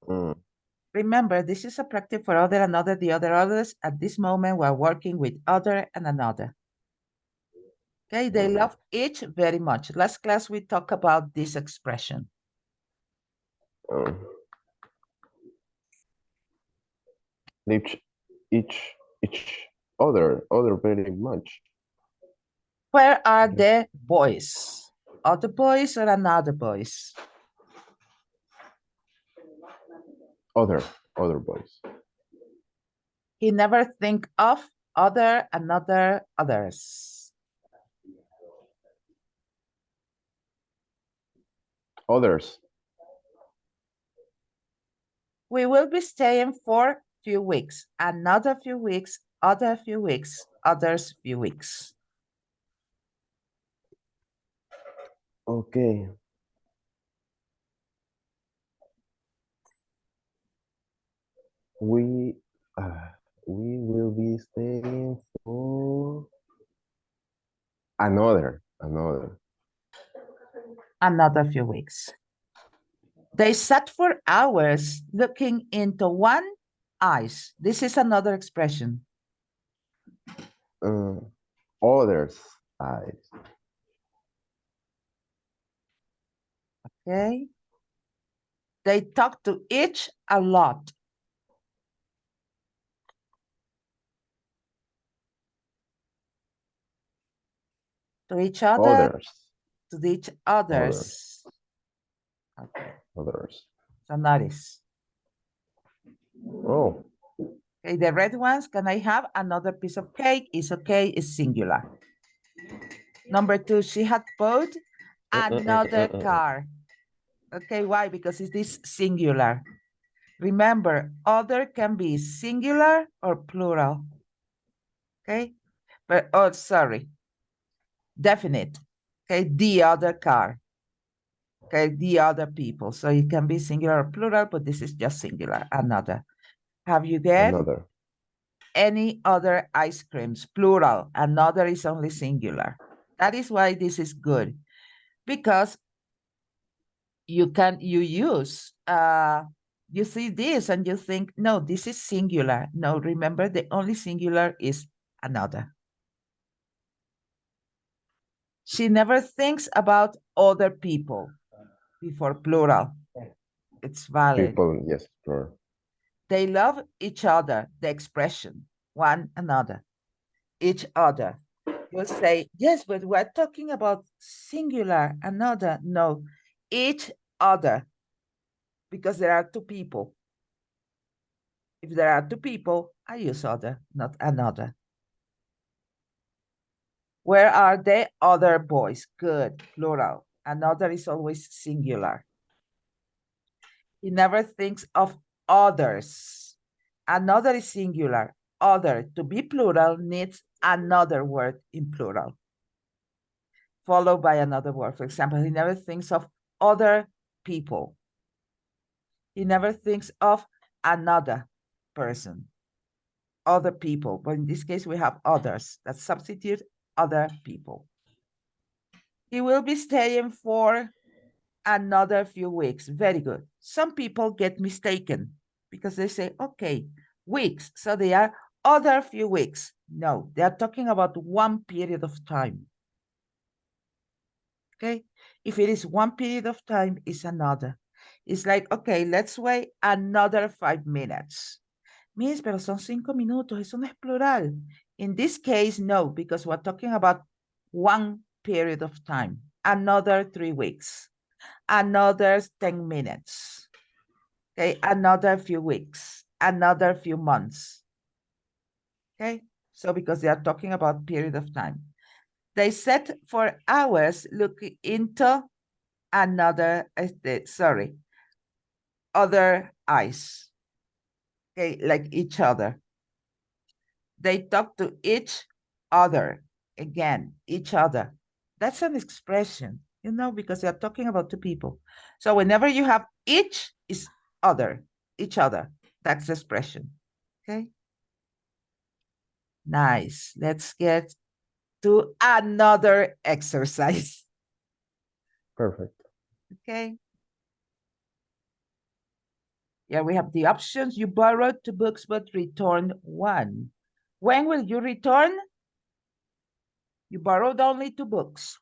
Mm, Remember, this is a practice for other, another, the other, others. At this moment, we're working with other and another. Okay, they love each very much. Last class, we talked about this expression. um, each, each, each other very much. Where are the boys? Other boys or another boys? Other boys. He never think of other, another, others. Others. We will be staying for few weeks, another few weeks, other few weeks, others few weeks. Okay. We will be staying for another. Another few weeks. They sat for hours looking into one eyes. This is another expression. Others eyes. Okay. They talk to each a lot. To each other, Others. to each others. Okay. Others. So notice. Oh. Okay, the red ones, can I have another piece of cake? It's okay, it's singular. Number 2, she had bought another car. Okay, why? Because it is singular. Remember, other can be singular or plural. Okay, but, oh, sorry. Definite. Okay, the other car. Okay, the other people. So it can be singular or plural, but this is just singular, another. Have you get Another. any other ice creams? Plural, another is only singular. That is why this is good, because you use, you see this and you think, no, this is singular. No, remember the only singular is another. She never thinks about other people before plural. It's valid. People, yes, plural. They love each other, the expression, one another, each other. You'll say, yes, but we're talking about singular, another. No, each other, because there are two people. If there are two people, I use other, not another. Where are the other boys? Good, plural. Another is always singular. He never thinks of others. Another is singular. Other, to be plural, needs another word in plural, followed by another word. For example, he never thinks of other people. He never thinks of another person, other people. But in this case, we have others. That substitute other people. He will be staying for another few weeks. Very good. Some people get mistaken because they say, okay, weeks. So they are other few weeks. No, they are talking about one period of time. Okay. If it is one period of time, it's another. It's like, okay, let's wait another 5 minutes. Miss, pero son 5 minutos. Eso no es plural. In this case, no, because we're talking about one period of time. Another 3 weeks. Another 10 minutes. Okay, another few weeks. Another few months. Okay, so because they are talking about period of time. They sat for hours looking into another, other eyes. Okay, like each other. They talk to each other. Again, each other. That's an expression, you know, because they're talking about two people. So whenever you have each is other, each other. That's the expression. Okay. Nice. Let's get to another exercise. Perfect. Okay. Yeah, we have the options. You borrowed 2 books but returned 1. When will you return? You borrowed only 2 books.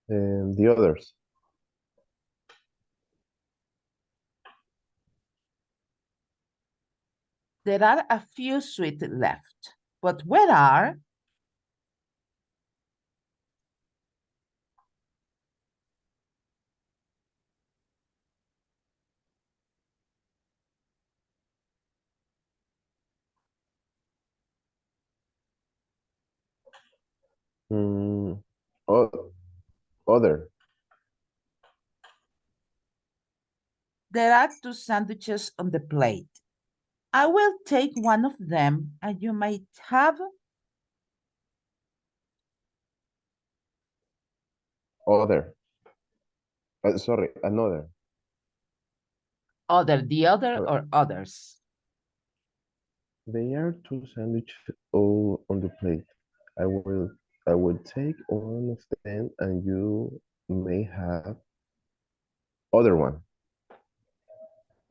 And the others. There are a few sweets left, but where are? Mm, other. There are 2 sandwiches on the plate. I will take one of them and you might have Other. Sorry, another. the other Sorry. or others. There are 2 sandwiches all on the plate. I will take one of them and you may have other one.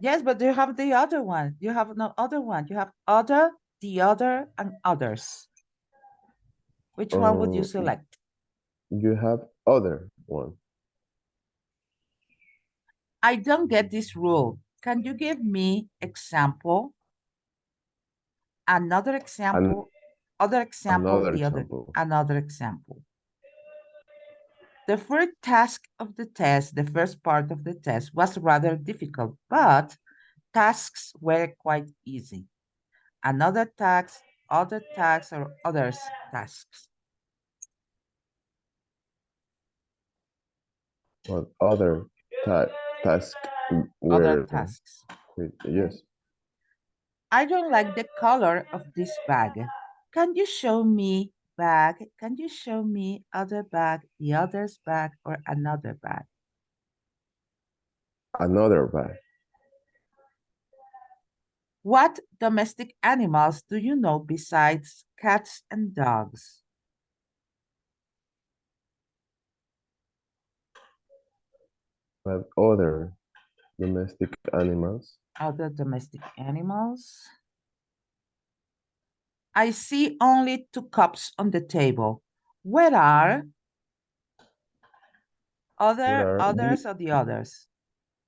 Yes, but you have the other one. You have no other one. You have other, the other, and others. Which one would you select? You have other one. I don't get this rule. Can you give me example? Another example, other example, Another the other, example. another example. The first task of the test, the first part of the test was rather difficult, but tasks were quite easy. Another task, other tasks, or others tasks. What other task Other were tasks. yes. I don't like the color of this bag. Can you show me bag? Can you show me other bag, the other's bag, or another bag? Another bag. What domestic animals do you know besides cats and dogs? But other domestic animals. Other domestic animals. I see only 2 cups on the table. Where are others or the others?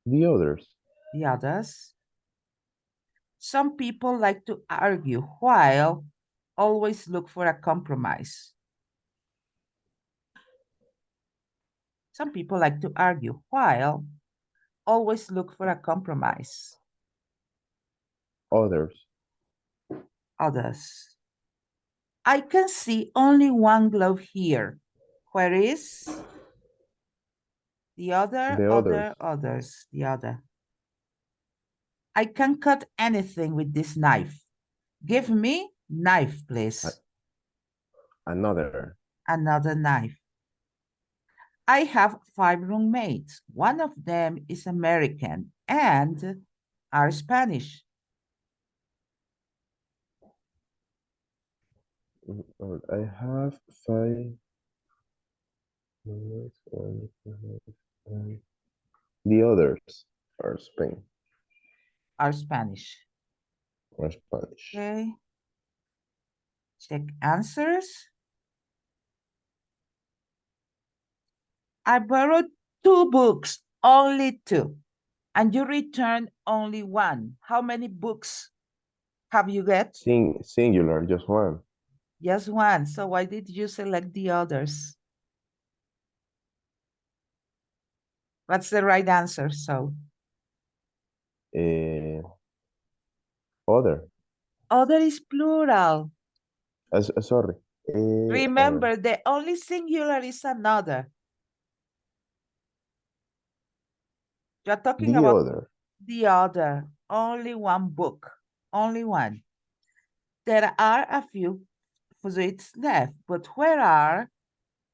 The others. The others. Some people like to argue while always look for a compromise. Some people like to argue while always look for a compromise. Others. Others. I can see only one glove here. Where is the other? The others. Others. The other. I can cut anything with this knife. Give me knife, please. Another. Another knife. I have 5 roommates. One of them is American and are Spanish. I have 5. The others are Spain. Are Spanish. Or Spanish. Okay. Check answers. I borrowed 2 books, only 2. And you returned only 1. How many books have you got? Singular, just one. Just 1. So why did you select the others? What's the right answer? So Other. other is plural. Sorry. Remember, the only singular is another. You're talking The about other. the other. Only 1 book. Only 1. There are a few sweets left, but where are?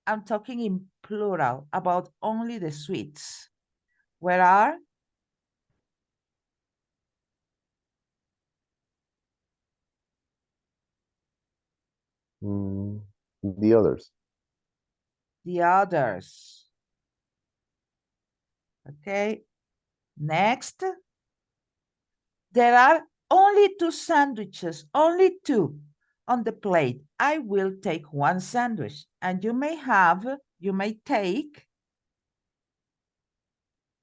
I'm talking in plural about only the sweets. Where are? Mm, the others. The others. Okay. Next. There are only two sandwiches, only two on the plate. I will take one sandwich, and you may take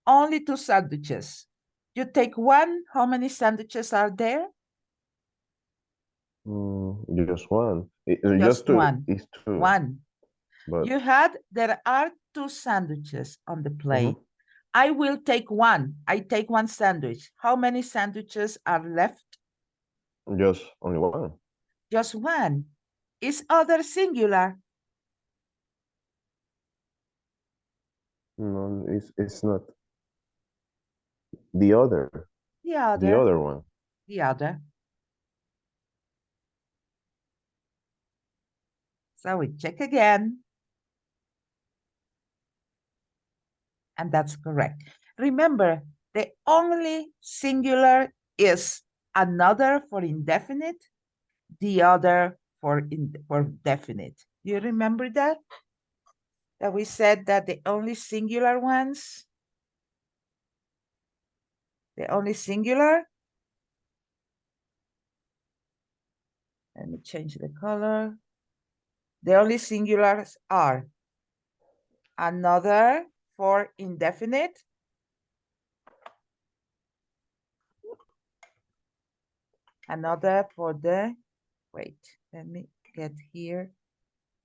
only two sandwiches. You take one, how many sandwiches are there? Just one. Just Just two. one. It's two. One. But There are two sandwiches on the plate. mhm, I will take one. I take one sandwich. How many sandwiches are left? just only one. Just one. Is other singular? No, it's not the other. The The other. other one. The other. So we check again. And that's correct. Remember, the only singular is another for indefinite, the other for definite. Do you remember that? That we said that the only singular ones, the only singular. Let me change the color. The only singulars are another for indefinite, another for the, wait, let me get here.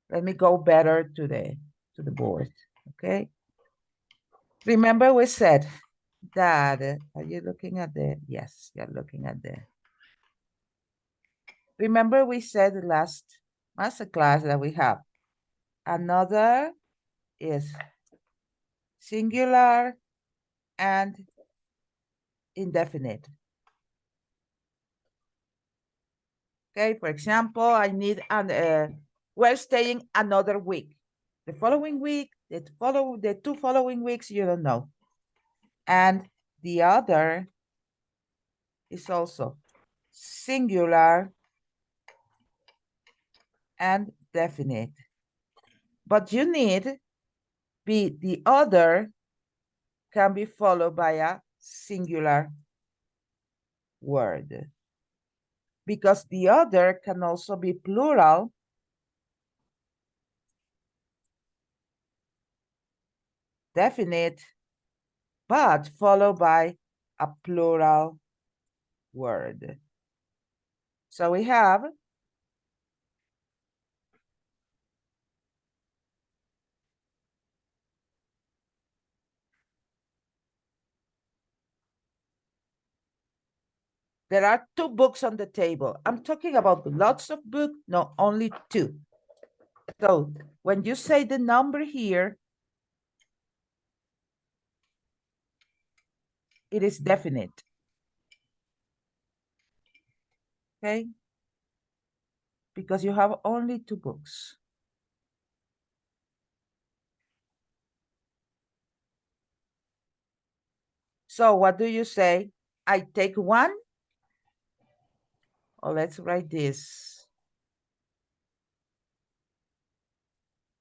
Let me go better to the board, okay? Remember we said that, are you looking at the, yes, you're looking at the, remember we said the last master class that we have, another is singular and indefinite. Okay, for example, I need we're staying another week. The following week, the two following weeks, you don't know. And the other is also singular and definite. But you need the other can be followed by a singular word. Because the other can also be plural, definite, but followed by a plural word. So we have there are two books on the table. I'm talking about lots of books, no, only two. So when you say the number here, it is definite. Okay? Because you have only two books. So what do you say? I take one. Oh, let's write this.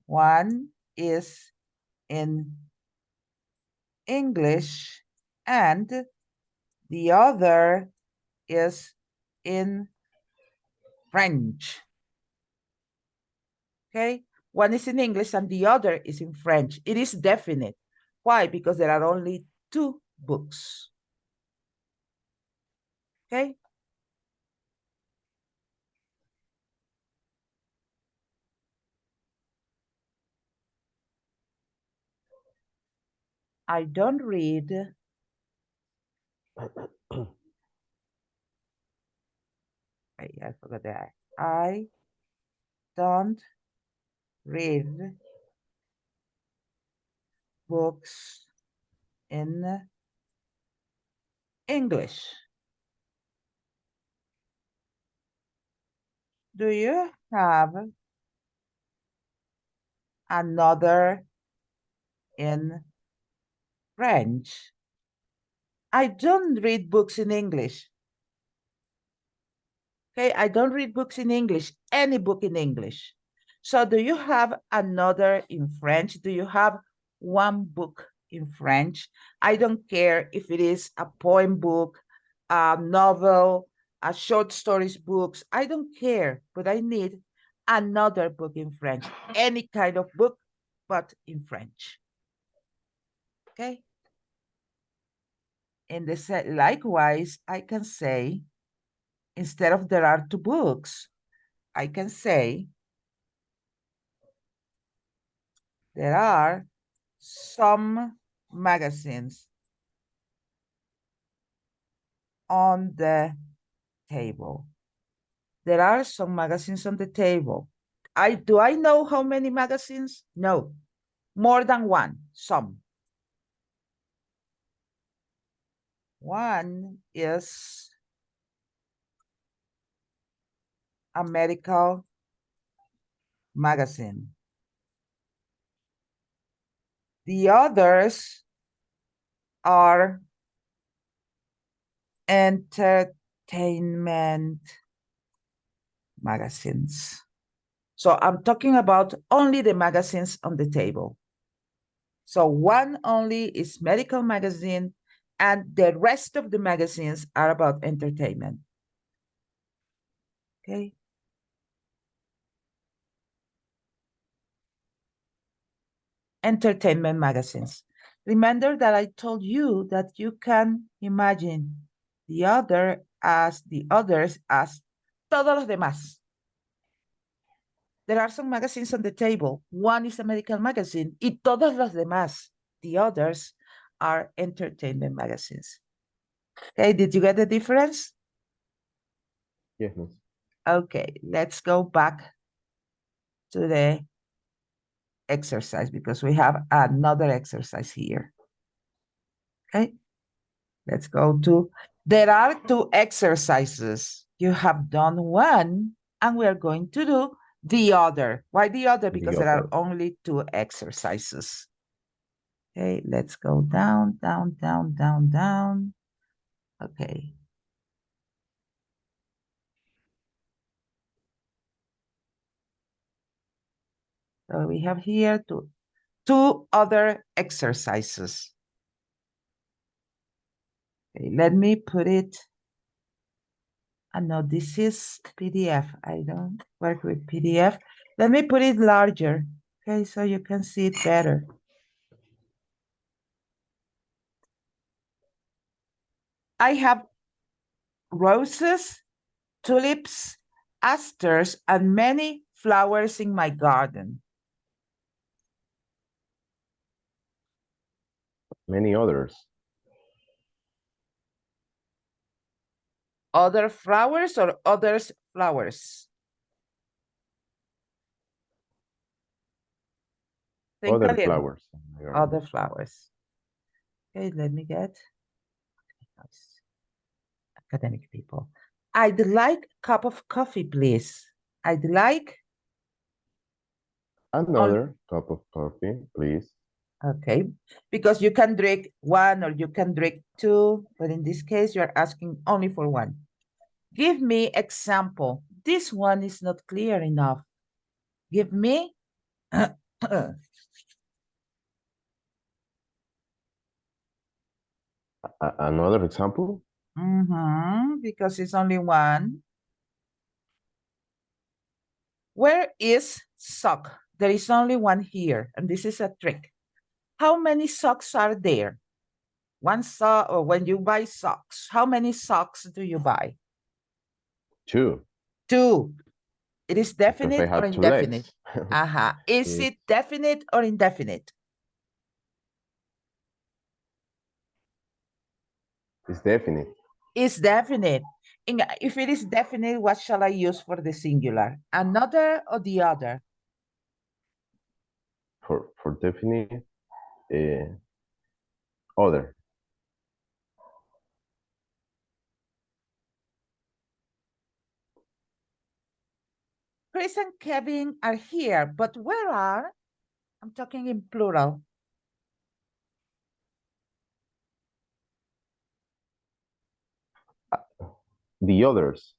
One is in English and the other is in French. Okay, one is in English and the other is in French. It is definite. Why? Because there are only two books. Okay. I don't read. I forgot that. I don't read books in English. Do you have another in French? I don't read books in English. Okay, I don't read books in English, any book in English. So do you have another in French? Do you have one book in French? I don't care if it is a poem book, a novel, a short stories books. I don't care, but I need another book in French, any kind of book, but in French. Okay. And likewise, I can say, instead of there are two books, I can say there are some magazines on the table. There are some magazines on the table. Do I know how many magazines? No, more than one, some. One is a medical magazine. The others are entertainment magazines. So I'm talking about only the magazines on the table. So one only is medical magazine, and the rest of the magazines are about entertainment. Okay. Entertainment magazines. Remember that I told you that you can imagine the others as todos los demás. There are some magazines on the table. One is a medical magazine, y todos los demás, the others, are entertainment magazines. Okay, did you get the difference? Yes, miss. Okay, let's go back to the exercise because we have another exercise here. Okay, let's go to, there are two exercises. You have done one and we are going to do the other. Why the other? Because there are only two exercises. Okay, let's go down, down, down, down, down. Okay. So we have here two other exercises. Okay, let me put it. No, this is PDF. I don't work with PDF. Let me put it larger, okay, so you can see it better. I have roses, tulips, asters, and many flowers in my garden. Many others. Other flowers or others flowers? Think Other flowers. Other flowers. Okay, let me get academic people. I'd like a cup of coffee, please. I'd like another cup of coffee, please. Okay, because you can drink one or you can drink two, but in this case, you're asking only for one. Give me example. This one is not clear enough. Give me Another example? Because it's only one. Where is sock? There is only one here, and this is a trick. How many socks are there? One sock, or when you buy socks, how many socks do you buy? Two. Two. It is definite or indefinite? Is it definite or indefinite? It's definite. It's definite. If it is definite, what shall I use for the singular? Another or the other? For definite, other. Chris and Kevin are here, but where are? I'm talking in plural. The others.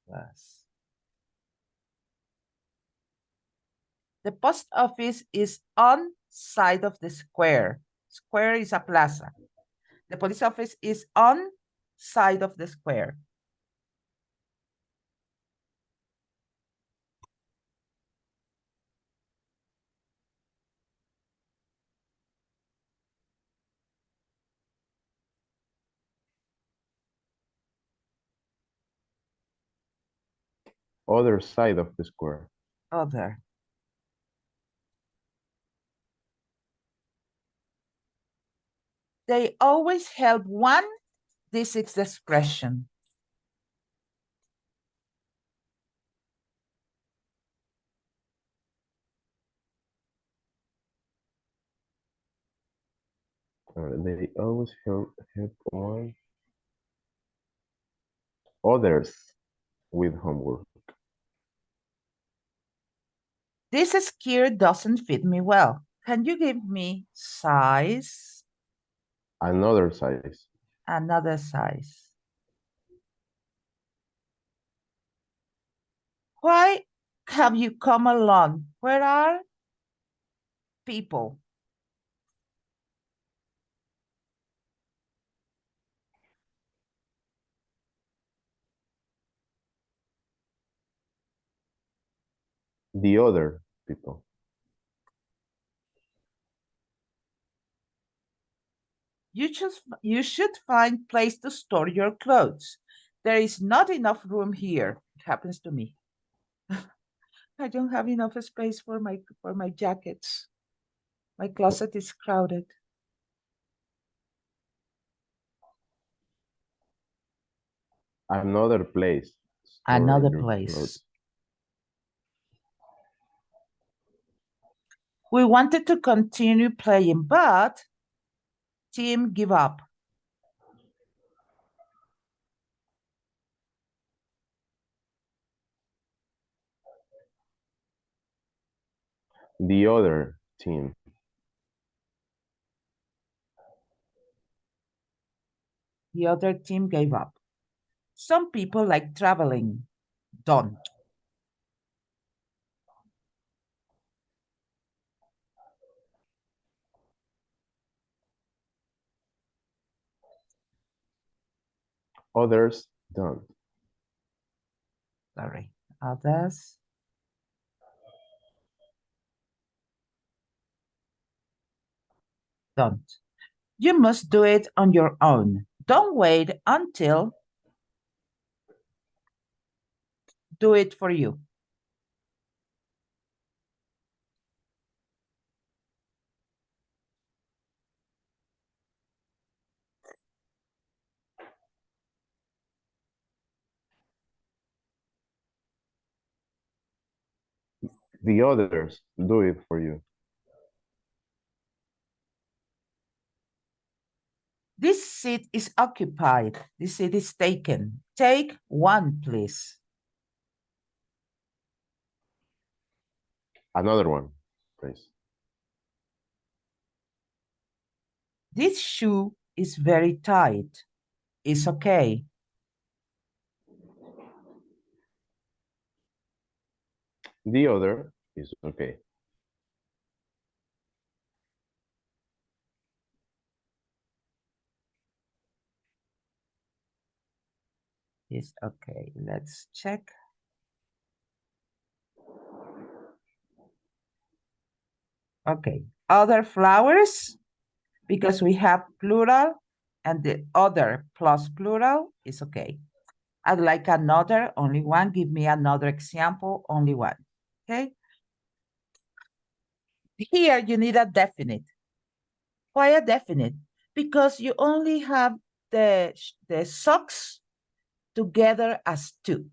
Plus. The post office is on side of the square. Square is a plaza. The police office is on side of the square. Other side of the square. Other. They always help one. This is the expression. They always help on others with homework. This skirt doesn't fit me well. Can you give me size? Another size. Another size. Why have you come along? Where are people? The other people. You should find place to store your clothes. There is not enough room here. It happens to me. I don't have enough space for my jackets. My closet is crowded. Another place. Store Another your place. clothes. We wanted to continue playing, but Tim give up. The other team. The other team gave up. Some people like traveling. Don't. Others don't. Sorry. Others. Don't. You must do it on your own. Don't wait until do it for you. The others do it for you. This seat is occupied. This seat is taken. Take one, please. Another one, please. This shoe is very tight. It's okay. The other is okay. It's okay. Let's check. Okay. Other flowers, because we have plural and the other plus plural is okay. I'd like another, only one. Give me another example, only one. Okay. Here you need a definite. Why a definite? Because you only have the socks together as two.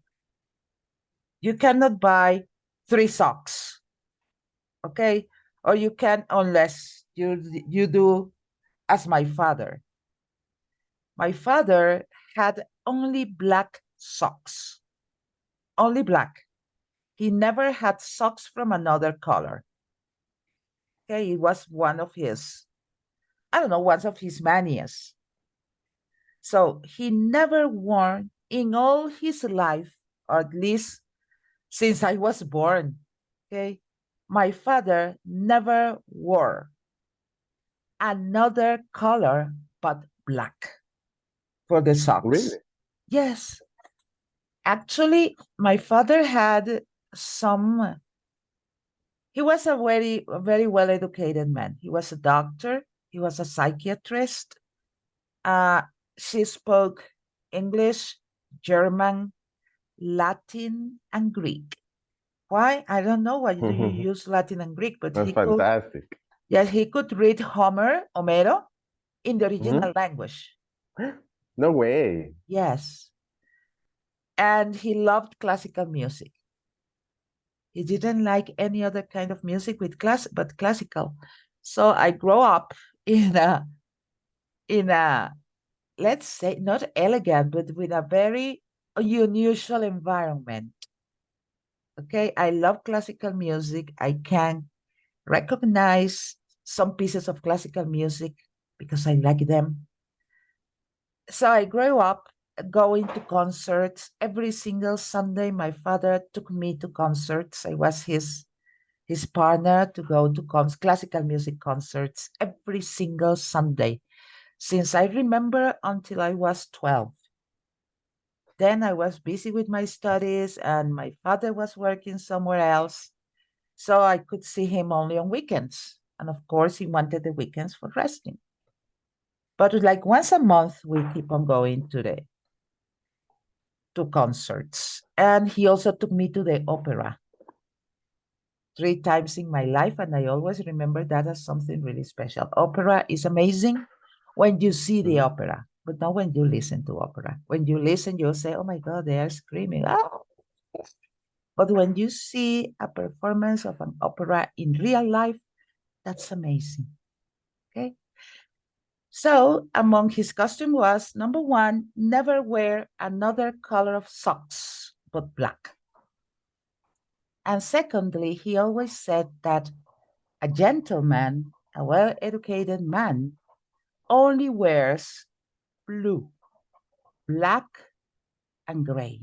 You cannot buy 3 socks. Okay. Or you can, unless you do as my father. My father had only black socks. Only black. He never had socks from another color. Okay, it was one of his, I don't know, one of his manias. So he never wore in all his life or at least since I was born, okay, my father never wore another color but black for the socks. Really? Yes. Actually, my father had some, he was a very well educated man. He was a doctor, he was a psychiatrist. She spoke English, German, Latin, and Greek. Why? I don't know why do you use Latin and Greek, but That's he could, fantastic. yes, he could read Homero, in the original language. No way. Yes. And he loved classical music. He didn't like any other kind of music but classical. So I grew up in a let's say not elegant, but with a very unusual environment. Okay, I love classical music. I can recognize some pieces of classical music because I like them. So I grew up going to concerts every single Sunday. My father took me to concerts. I was his partner to go to classical music concerts every single Sunday since I remember until I was 12. Then I was busy with my studies and my father was working somewhere else. So I could see him only on weekends. And of course, he wanted the weekends for resting. But like once a month, we keep on going to concerts. And he also took me to the opera 3 times in my life. And I always remember that as something really special. Opera is amazing when you see the opera, but not when you listen to opera. When you listen, you'll say, oh my God, they are screaming. Oh. But when you see a performance of an opera in real life, that's amazing. Okay. So among his costume was, number one, never wear another color of socks but black. And secondly, he always said that a gentleman, a well-educated man, only wears blue, black, and gray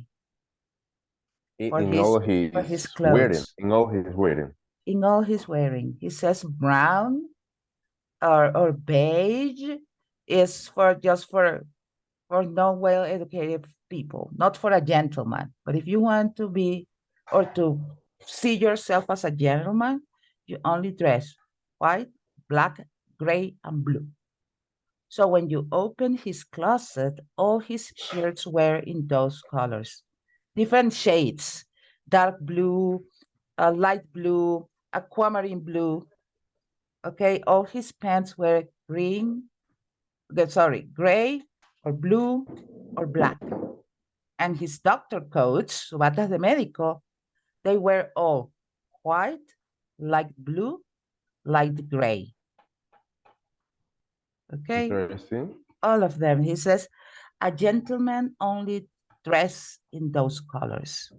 for In all his his wearing, clothes. in all his wearing. In all his wearing, he says brown or beige is for just for no well-educated people, not for a gentleman. But if you want to be or to see yourself as a gentleman, you only dress white, black, gray, and blue. So when you open his closet, all his shirts were in those colors, different shades, dark blue, light blue, aquamarine blue. Okay, all his pants were gray or blue or black. And his doctor coats, batas de médico, they were all white, light blue, light gray. Okay, Interesting. all of them. He says, a gentleman only dress in those colors.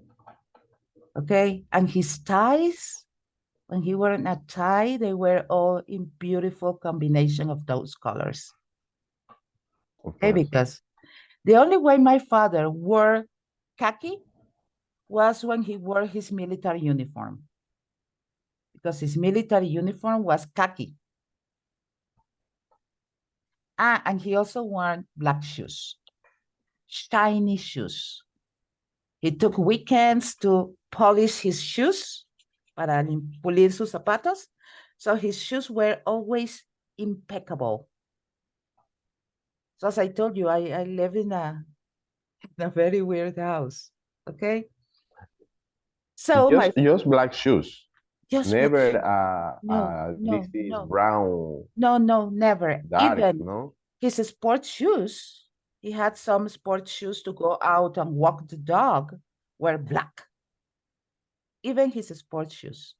Okay, and his ties, when he wore a tie, they were all in beautiful combination of those colors. Okay, because the only way my father wore khaki was when he wore his military uniform, because his military uniform was khaki. And he also wore black shoes, shiny shoes. He took weekends to polish his shoes, para pulir sus zapatos. So his shoes were always impeccable. So as I told you, I live in a very weird house. Okay. So just black shoes. just Never no, this is brown. No, never. Dark, Even no? his sports shoes, he had some sports shoes to go out and walk the dog, were black. Even his sports shoes.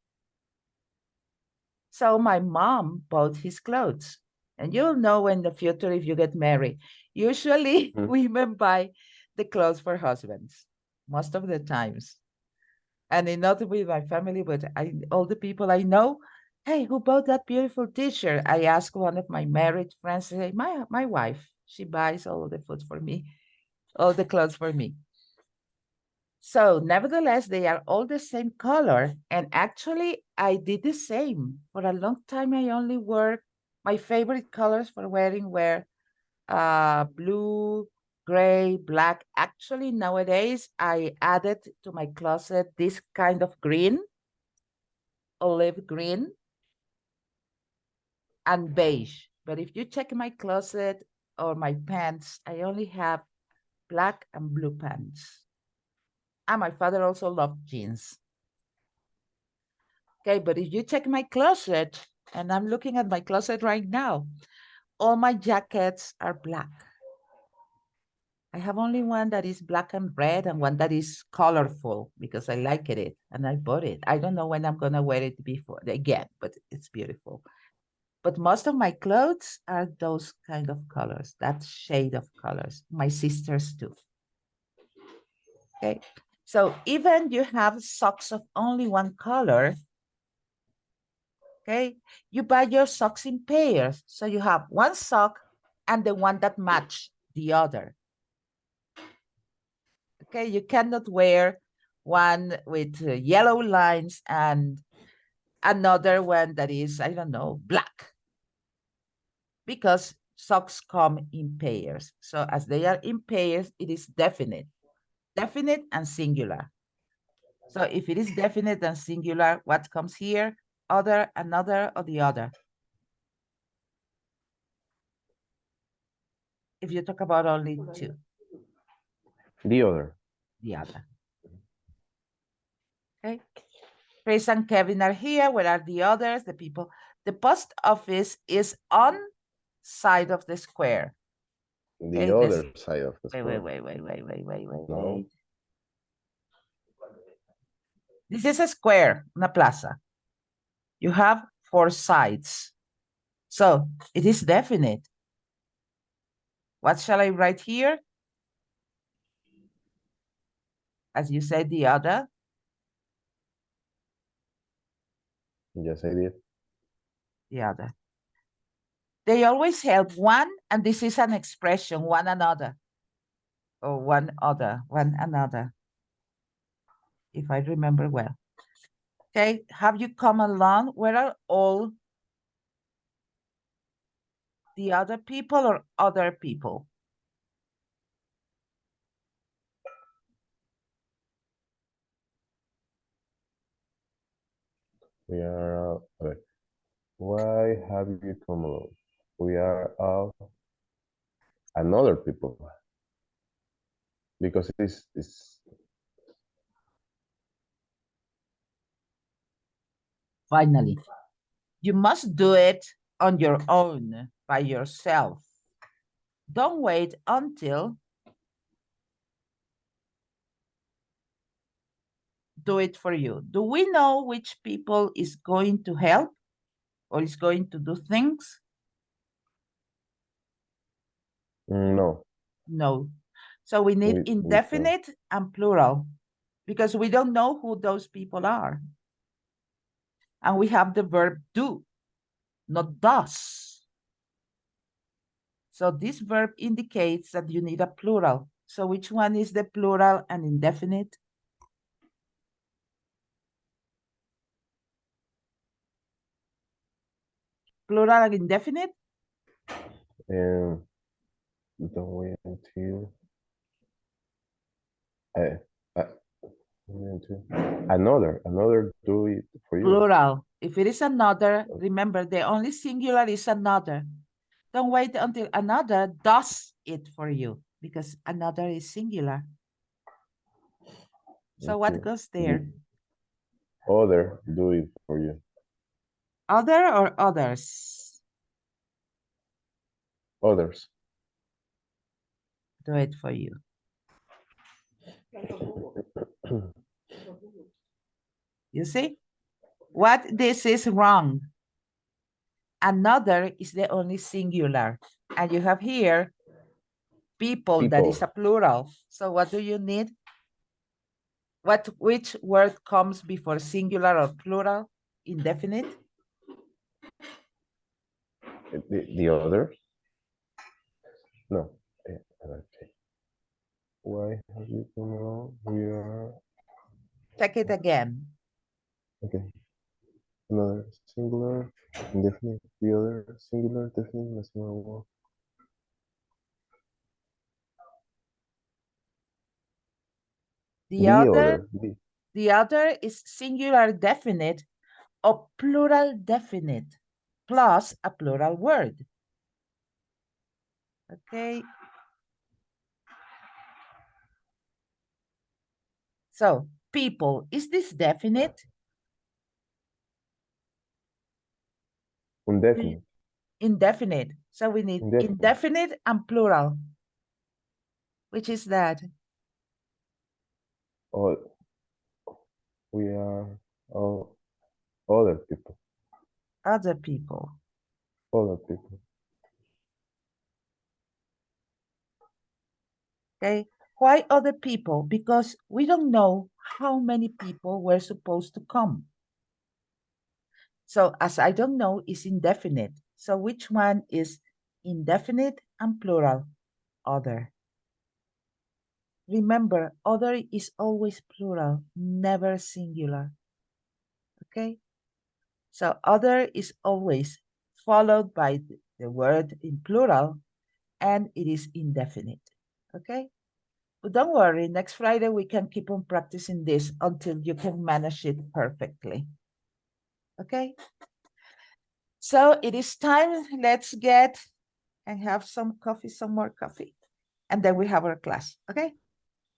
So my mom bought his clothes. And you'll know in the future if you get married. Usually women buy the clothes for husbands, most of the times. And not with my family, but all the people I know, hey, who bought that beautiful t-shirt? I asked one of my married friends, say, my wife, she buys all the food for me, all the clothes for me. So nevertheless, they are all the same color. And actually, I did the same. For a long time, I only wore my favorite colors for wearing were blue, gray, black. Actually, nowadays, I added to my closet this kind of green, olive green, and beige. But if you check my closet or my pants, I only have black and blue pants. And my father also loved jeans. Okay, but if you check my closet, and I'm looking at my closet right now, all my jackets are black. I have only one that is black and red and one that is colorful because I like it and I bought it. I don't know when I'm gonna wear it before again, but it's beautiful. But most of my clothes are those kind of colors, that shade of colors. My sisters too. Okay, so even you have socks of only one color, okay, you buy your socks in pairs. So you have one sock and the one that match the other. Okay, you cannot wear one with yellow lines and another one that is, I don't know, black, because socks come in pairs. So as they are in pairs, it is definite and singular. So if it is definite and singular, what comes here? Other, another, or the other. If you talk about only two, The other. the other. Okay. Chris and Kevin are here. Where are the others? The people. The post office is on side of the square. The Okay, other side of the wait, square. wait. No. This is a square, una plaza. You have 4 sides. So it is definite. What shall I write here? As you said, the other. Yes, I did. The other. They always help one, and this is an expression, one another. Or one other, one another. If I remember well. Okay, have you come along? Where are all the other people or other people? We are. Okay. Why have you come along? We are another people because it's Finally, you must do it on your own, by yourself. Don't wait until do it for you. Do we know which people is going to help or is going to do things? no. No. So we need We don't. indefinite and plural because we don't know who those people are. And we have the verb do, not does. So this verb indicates that you need a plural. So which one is the plural and indefinite? Plural and indefinite? And don't wait until uh, uh, another do it for you. Plural. If it is another, remember the only singular is another. Don't wait until another does it for you because another is singular. So what goes there? The other do it for you. Other or others? Others. Do it for you. You see? What this is wrong. Another is the only singular. And you have here people, that is a plural. So what do you need? Which word comes before singular or plural? Indefinite? The others? No. Okay. Why have you come along? We are Check it again. Okay. Another singular, indefinite. The other singular, definite, más nuevo. The other, The. the other is singular definite or plural definite plus a plural word. Okay. So, people, is this definite? Indefinite. Indefinite. So we need Indefinite. indefinite and plural. Which is that? All, we are all other people. Other people. Other people. Okay. Why other people? Because we don't know how many people were supposed to come. So as I don't know is indefinite. So which one is indefinite and plural? Other. Remember, other is always plural, never singular. Okay? So other is always followed by the word in plural, and it is indefinite. Okay? But don't worry, next Friday we can keep on practicing this until you can manage it perfectly. Okay? So it is time. Let's get and have some coffee, some more coffee. And then we have our class. Okay?